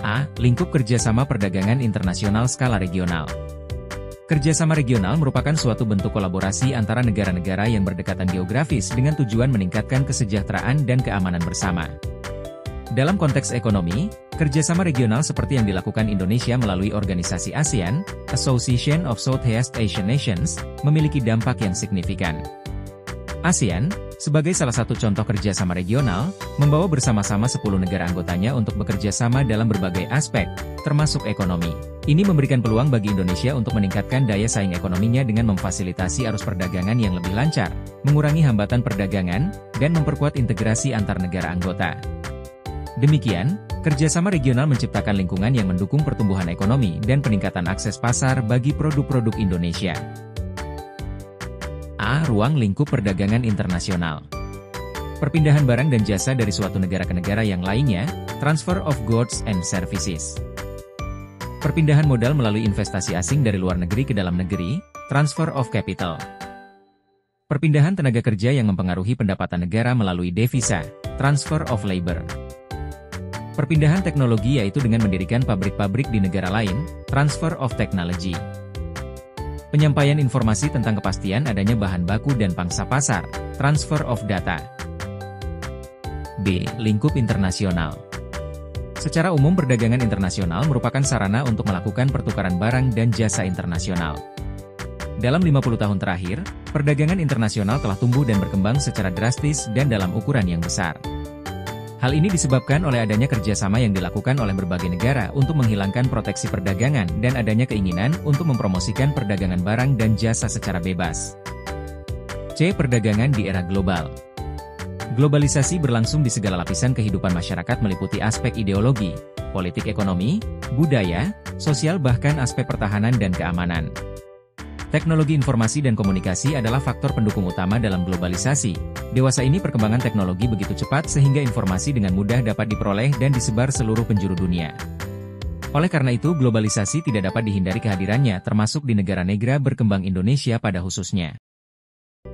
A. Lingkup kerjasama perdagangan internasional skala regional. Kerjasama regional merupakan suatu bentuk kolaborasi antara negara-negara yang berdekatan geografis dengan tujuan meningkatkan kesejahteraan dan keamanan bersama. Dalam konteks ekonomi, kerjasama regional seperti yang dilakukan Indonesia melalui organisasi ASEAN, Association of Southeast Asian Nations, memiliki dampak yang signifikan. ASEAN, sebagai salah satu contoh kerjasama regional, membawa bersama-sama 10 negara anggotanya untuk bekerja sama dalam berbagai aspek, termasuk ekonomi. Ini memberikan peluang bagi Indonesia untuk meningkatkan daya saing ekonominya dengan memfasilitasi arus perdagangan yang lebih lancar, mengurangi hambatan perdagangan, dan memperkuat integrasi antar negara anggota. Demikian, kerjasama regional menciptakan lingkungan yang mendukung pertumbuhan ekonomi dan peningkatan akses pasar bagi produk-produk Indonesia. A. Ruang lingkup perdagangan internasional. Perpindahan barang dan jasa dari suatu negara ke negara yang lainnya, transfer of goods and services. Perpindahan modal melalui investasi asing dari luar negeri ke dalam negeri, transfer of capital. Perpindahan tenaga kerja yang mempengaruhi pendapatan negara melalui devisa, transfer of labor. Perpindahan teknologi yaitu dengan mendirikan pabrik-pabrik di negara lain, transfer of technology. Penyampaian informasi tentang kepastian adanya bahan baku dan pangsa pasar, transfer of data. B. Lingkup internasional. Secara umum perdagangan internasional merupakan sarana untuk melakukan pertukaran barang dan jasa internasional. Dalam 50 tahun terakhir, perdagangan internasional telah tumbuh dan berkembang secara drastis dan dalam ukuran yang besar. Hal ini disebabkan oleh adanya kerjasama yang dilakukan oleh berbagai negara untuk menghilangkan proteksi perdagangan dan adanya keinginan untuk mempromosikan perdagangan barang dan jasa secara bebas. C. Perdagangan di era global. Globalisasi berlangsung di segala lapisan kehidupan masyarakat meliputi aspek ideologi, politik ekonomi, budaya, sosial bahkan aspek pertahanan dan keamanan. Teknologi informasi dan komunikasi adalah faktor pendukung utama dalam globalisasi. Dewasa ini perkembangan teknologi begitu cepat sehingga informasi dengan mudah dapat diperoleh dan disebar seluruh penjuru dunia. Oleh karena itu globalisasi tidak dapat dihindari kehadirannya termasuk di negara-negara berkembang Indonesia pada khususnya.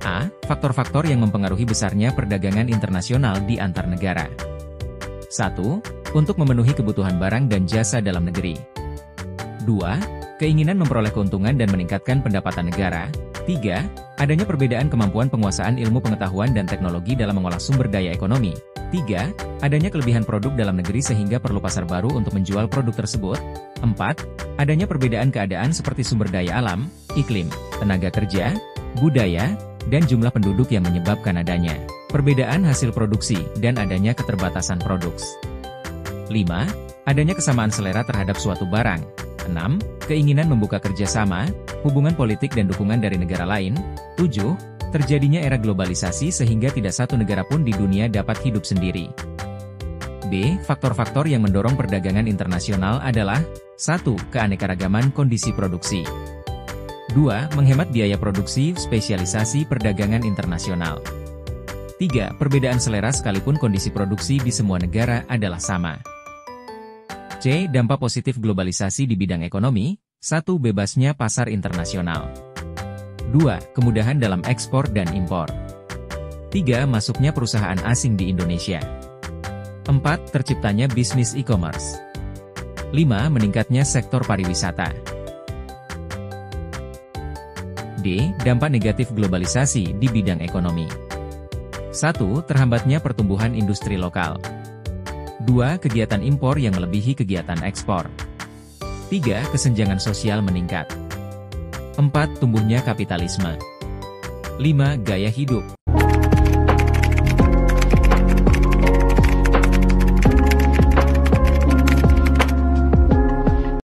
A. Faktor-faktor yang mempengaruhi besarnya perdagangan internasional di antar negara. 1. Untuk memenuhi kebutuhan barang dan jasa dalam negeri. 2. Keinginan memperoleh keuntungan dan meningkatkan pendapatan negara. 3. Adanya perbedaan kemampuan penguasaan ilmu pengetahuan dan teknologi dalam mengolah sumber daya ekonomi. 3. Adanya kelebihan produk dalam negeri sehingga perlu pasar baru untuk menjual produk tersebut. 4. Adanya perbedaan keadaan seperti sumber daya alam, iklim, tenaga kerja, budaya, dan jumlah penduduk yang menyebabkan adanya perbedaan hasil produksi dan adanya keterbatasan produksi. 5. Adanya kesamaan selera terhadap suatu barang. 6. Keinginan membuka kerjasama, hubungan politik dan dukungan dari negara lain. 7. Terjadinya era globalisasi sehingga tidak satu negara pun di dunia dapat hidup sendiri. B. Faktor-faktor yang mendorong perdagangan internasional adalah 1. Keanekaragaman kondisi produksi. 2. Menghemat biaya produksi, spesialisasi perdagangan internasional. 3. Perbedaan selera sekalipun kondisi produksi di semua negara adalah sama. C. Dampak positif globalisasi di bidang ekonomi. 1. Bebasnya pasar internasional. 2. Kemudahan dalam ekspor dan impor. 3. Masuknya perusahaan asing di Indonesia. 4. Terciptanya bisnis e-commerce. 5. Meningkatnya sektor pariwisata. D. Dampak negatif globalisasi di bidang ekonomi. 1. Terhambatnya pertumbuhan industri lokal. 2. Kegiatan impor yang melebihi kegiatan ekspor. 3. Kesenjangan sosial meningkat. 4. Tumbuhnya kapitalisme. 5. Gaya hidup.